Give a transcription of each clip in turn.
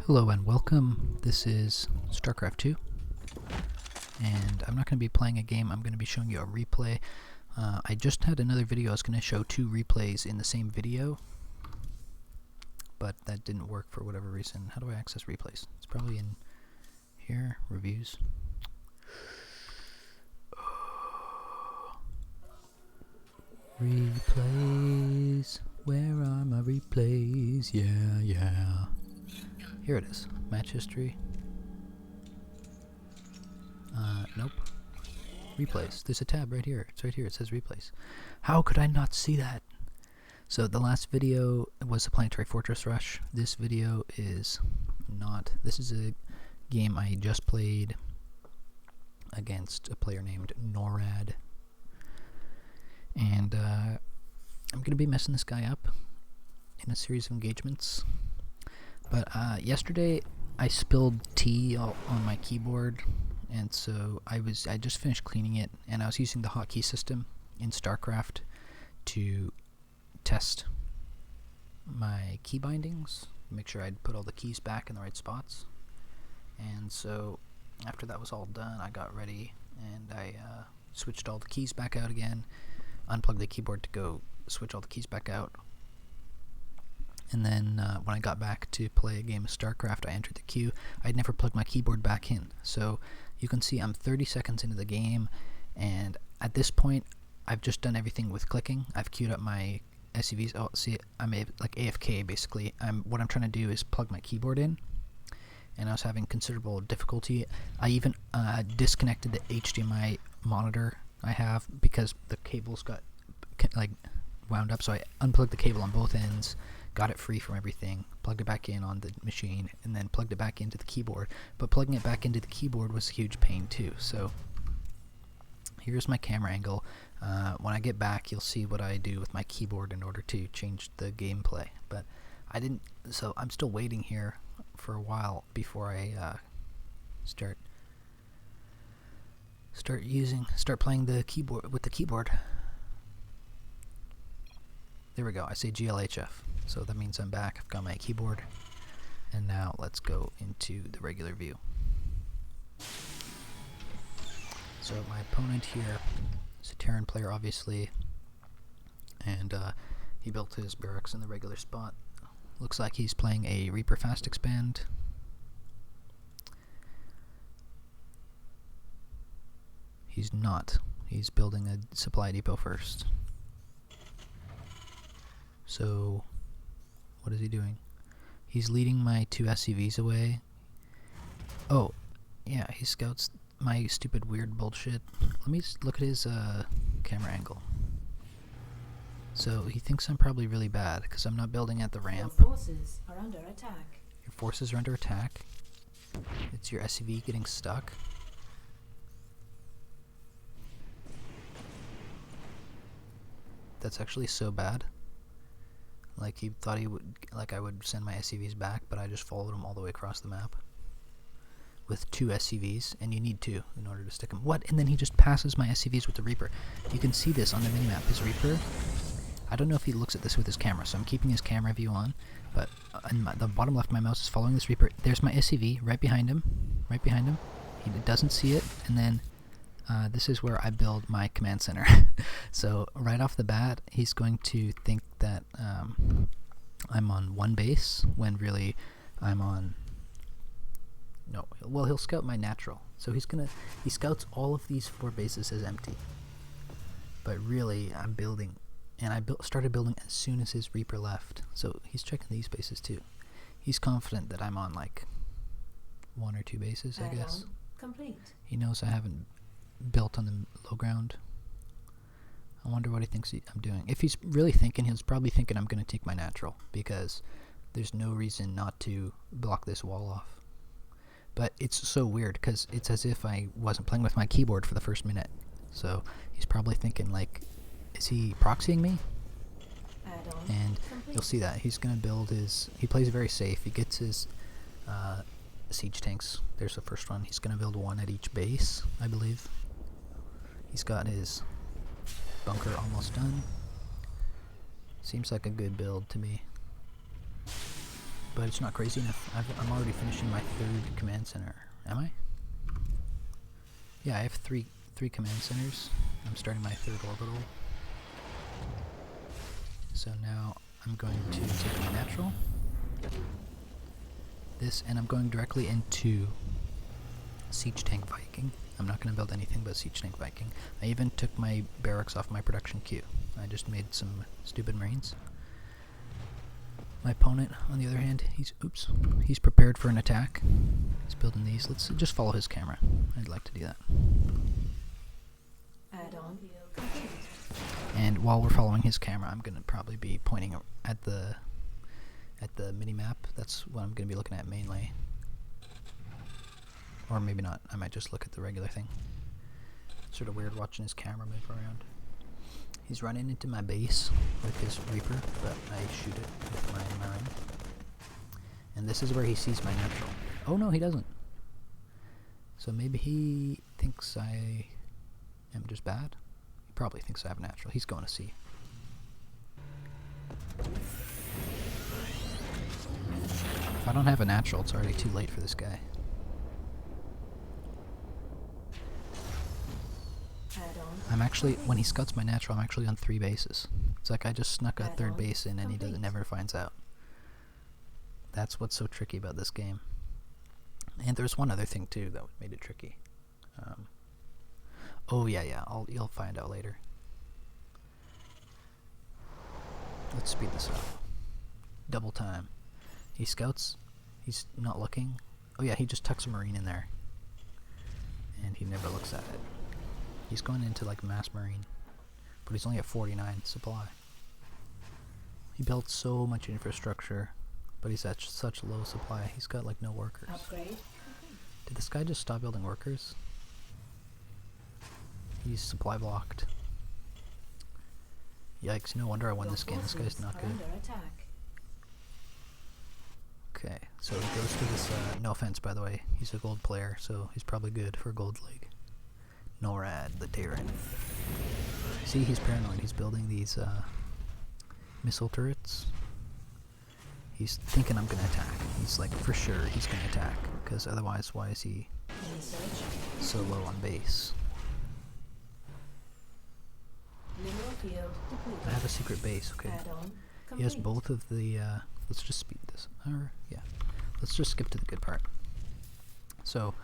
Hello and welcome. This is Starcraft 2, and I'm not going to be playing a game, I'm going to be showing you a replay. I just had another video, I was going to show two replays in the same video, but that didn't work for whatever reason. How do I access replays? It's probably in here, reviews. Replays, where are my replays? Yeah. Here it is. Match history. Nope. Replays. There's a tab right here. It's right here. It says replays. How could I not see that? So the last video was a Planetary Fortress Rush. This video is not. This is a game I just played against a player named NORAD. And I'm going to be messing this guy up in a series of engagements. But yesterday I spilled tea on my keyboard, and so I just finished cleaning it, and I was using the hotkey system in Starcraft to test my key bindings, make sure I'd put all the keys back in the right spots. And so after that was all done, I got ready and I switched all the keys back out again, unplugged the keyboard to go switch all the keys back out. And then when I got back to play a game of Starcraft, I entered the queue. I'd never plugged my keyboard back in. So you can see I'm 30 seconds into the game, and at this point, I've just done everything with clicking. I've queued up my SCVs. Oh, see, I'm like AFK basically. What I'm trying to do is plug my keyboard in, and I was having considerable difficulty. I even disconnected the HDMI monitor I have because the cables got like wound up. So I unplugged the cable on both ends, got it free from everything, plugged it back in on the machine, and then plugged it back into the keyboard. But plugging it back into the keyboard was a huge pain too. So here's my camera angle. When I get back, you'll see what I do with my keyboard in order to change the gameplay. But I didn't, so I'm still waiting here for a while before I start playing the keyboard with the keyboard. There we go. I say GLHF. So that means I'm back. I've got my keyboard. And now let's go into the regular view. So my opponent here is a Terran player, obviously. And he built his barracks in the regular spot. Looks like he's playing a Reaper Fast Expand. He's not. He's building a supply depot first. So what is he doing? He's leading my two SCVs away. Oh, yeah, he scouts my stupid weird bullshit. Let me look at his camera angle. So he thinks I'm probably really bad because I'm not building at the ramp. Your forces are under attack. Your forces are under attack. It's your SCV getting stuck. That's actually so bad. Like, he thought he would, like, I would send my SCVs back, but I just followed him all the way across the map with two SCVs, and you need two in order to stick them. What? And then he just passes my SCVs with the Reaper. You can see this on the minimap. His Reaper, I don't know if he looks at this with his camera, so I'm keeping his camera view on, but on the bottom left of my mouse is following this Reaper. There's my SCV right behind him. He doesn't see it, and then this is where I build my command center. So right off the bat, he's going to think that I'm on one base when really I'm on. No, well, he'll scout my natural. So he scouts all of these 4 bases as empty. But really, I'm building, and I started building as soon as his Reaper left. So he's checking these bases too. He's confident that I'm on like 1 or 2 bases, I guess. Complete. He knows I haven't built on the low ground. I wonder what he thinks I'm doing. If he's really thinking, he's probably thinking I'm going to take my natural, because there's no reason not to block this wall off. But it's so weird, because it's as if I wasn't playing with my keyboard for the first minute. So he's probably thinking, like, is he proxying me? And you'll see that. He's going to build his... He plays very safe. He gets his siege tanks. There's the first one. He's going to build 1 at each base, I believe. He's got his bunker almost done. Seems like a good build to me. but it's not crazy enough. I'm already finishing my 3rd command center. Am I? Yeah, I have three command centers. I'm starting my 3rd orbital. So now I'm going to take my natural. This, and I'm going directly into Siege Tank Viking. I'm not going to build anything but Siege Tank Viking. I even took my barracks off my production queue. I just made some stupid marines. My opponent, on the other hand, he's prepared for an attack. He's building these. Let's just follow his camera. I'd like to do that. Add-on. And while we're following his camera, I'm going to probably be pointing at the mini-map. That's what I'm going to be looking at mainly. Or maybe not. I might just look at the regular thing. Sort of weird watching his camera move around. He's running into my base with his Reaper, but I shoot it with my Marine. And this is where he sees my natural. Oh no, he doesn't. So maybe he thinks I am just bad. He probably thinks I have natural. He's going to C. If I don't have a natural, it's already too late for this guy. I'm actually, when he scouts my natural, I'm actually on 3 bases. It's like I just snuck a 3rd base in and he never finds out. That's what's so tricky about this game. And there's one other thing too that made it tricky. Oh yeah, you'll find out later. Let's speed this up. Double time. He scouts, he's not looking. Oh yeah, he just tucks a marine in there. And he never looks at it. He's going into like mass marine, but he's only at 49 supply. He built so much infrastructure, but he's at such low supply. He's got like no workers. Upgrade. Did this guy just stop building workers? He's supply blocked. Yikes, no wonder I won this game. This guy's not good. Okay, so he goes to this, no offense by the way, he's a gold player, so he's probably good for a gold league. NORAD, the Terran. See, he's paranoid. He's building these missile turrets. He's thinking I'm going to attack. He's like, for sure, he's going to attack. Because otherwise, why is he so low on base? I have a secret base, okay. He has both of the, let's just speed this. Yeah. Let's just skip to the good part. So,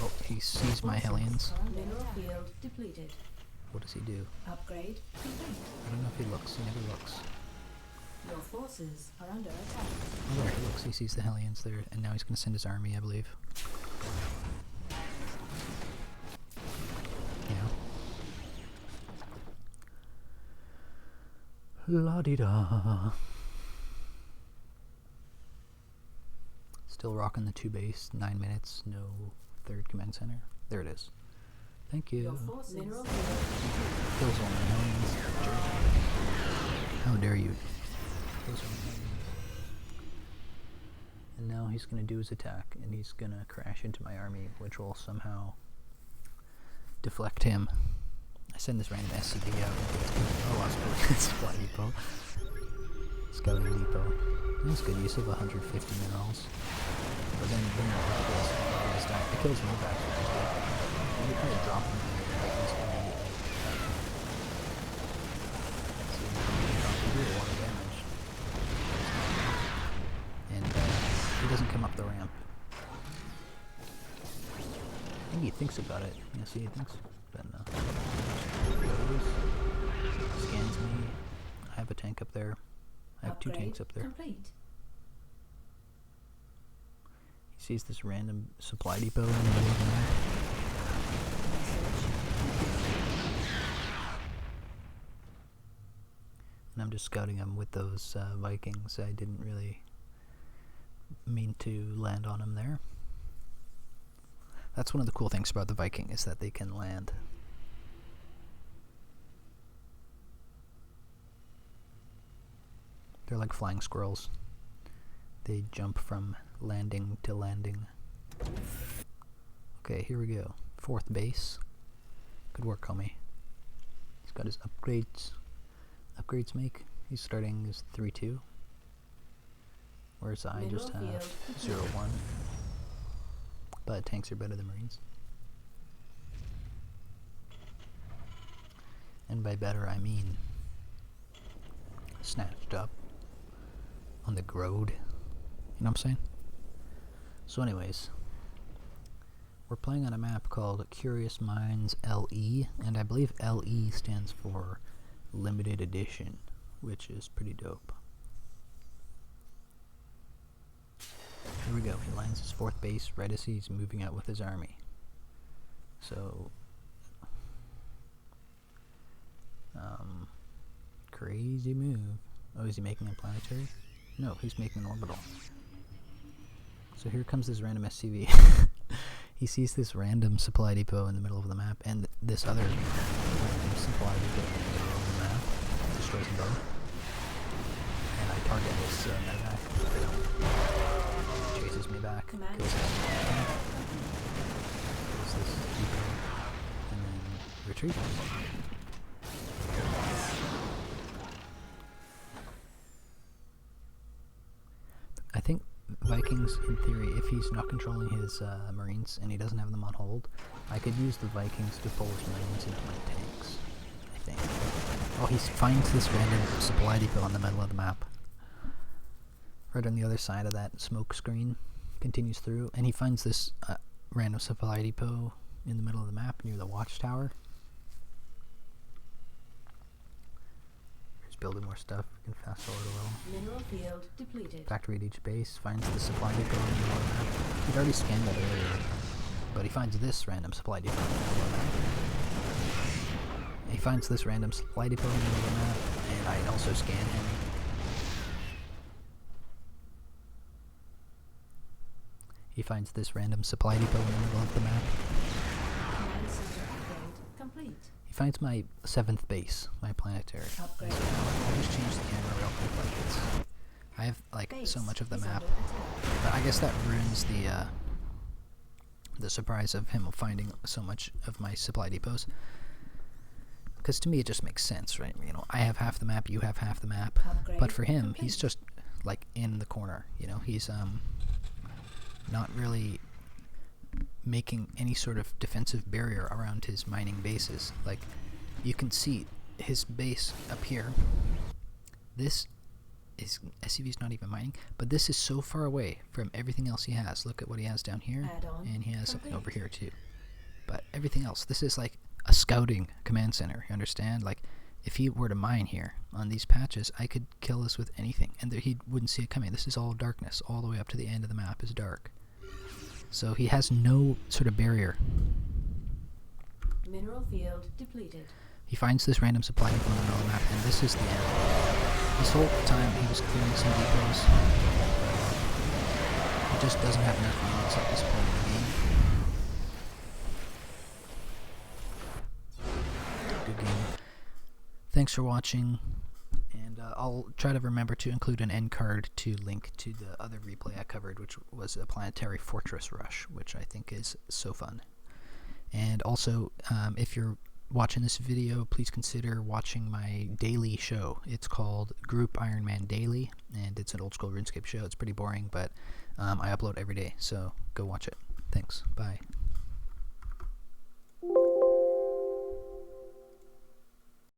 oh, he sees my Hellions. What does he do? Upgrade. I don't know if he looks. He never looks. Your forces are under attack. Oh, there he looks. He sees the Hellions there, and now he's going to send his army, I believe. Yeah. La-di-da. Still rocking the 2 base. 9 minutes. No 3rd command center. There it is. Thank you. Kills all my Hellions. How dare you? Kills all my Hellions. And now he's going to do his attack, and he's going to crash into my army, which will somehow deflect him. I send this random SCV out. Oh, I was supply depot. Scouting depot. That's good use of 150 minerals. But then it kills me back. You kind of drop him in the Vikings immediately. So you do a lot of damage. And he doesn't come up the ramp. I think he thinks about it. Yeah, see, he thinks. But no. Scans me. I have a tank up there. I have 2 tanks up there. Complete. He sees this random supply depot in the middle of the map. And I'm just scouting him with those Vikings. I didn't really mean to land on him there. That's one of the cool things about the Viking, is that they can land. They're like flying squirrels. They jump from landing to landing. Okay, here we go. 4th base. Good work, homie. He's got his upgrades. Upgrades make. He's starting his 3-2. whereas I Mineral just have field 0-1. But tanks are better than Marines. And by better, I mean snatched up on the Grode. You know what I'm saying? So anyways, we're playing on a map called Curious Minds LE, and I believe LE stands for Limited Edition, which is pretty dope. Here we go. He lands his 4th base right as he's moving out with his army. So, crazy move. Oh, is he making a planetary? No, he's making an orbital. So here comes this random SCV. He sees this random supply depot in the middle of the map, and this other random supply depot in the middle of the map. Destroys them both. And I target this medevac. Chases me back. Kills this depot. And then retreats. I think Vikings, in theory, if he's not controlling his Marines and he doesn't have them on hold, I could use the Vikings to pull his Marines into my tanks, I think. Oh, he finds this random supply depot in the middle of the map. Right on the other side of that smoke screen. Continues through, and he finds this random supply depot in the middle of the map near the watchtower. Building more stuff. We can fast forward a little. Mineral field depleted. Factory at each base. Finds the supply depot in the middle of the map. He'd already scanned that earlier, but he finds this random supply depot in the middle of the map. He finds this random supply depot in the middle of the map, and I also scan him. He finds this random supply depot in the middle of the map. Command center upgrade complete. He finds my 7th base, my planetary. Upgrade. So I'll just change the camera real quick like this. I have like Base so much of the is map, under attack. but I guess that ruins the surprise of him finding so much of my supply depots. Because to me it just makes sense, right? You know, I have half the map, you have half the map, Upgrade but for him, complete. he's just like in the corner. You know, he's not really making any sort of defensive barrier around his mining bases. Like, you can see his base up here. This is SCV's not even mining, but this is so far away from everything else he has. Look at what he has down here, Add-on and he has something over complete. here too. But everything else, this is like a scouting command center. You understand? Like, if he were to mine here on these patches, I could kill this with anything, and he wouldn't see it coming. This is all darkness. All the way up to the end of the map is dark. So he has no sort of barrier. Mineral field depleted. He finds this random supply depot in the middle of the map, and this is the end. This whole time he was clearing some depots. He just doesn't have enough units at this point in the game. Good game. Thanks for watching, and I'll try to remember to include an end card to link to the other replay I covered, which was a planetary fortress rush, which I think is so fun. And also, if you're watching this video, please consider watching my daily show. It's called Group Ironman Daily, and it's an old school RuneScape show. It's pretty boring, but I upload every day, so go watch it. Thanks. Bye.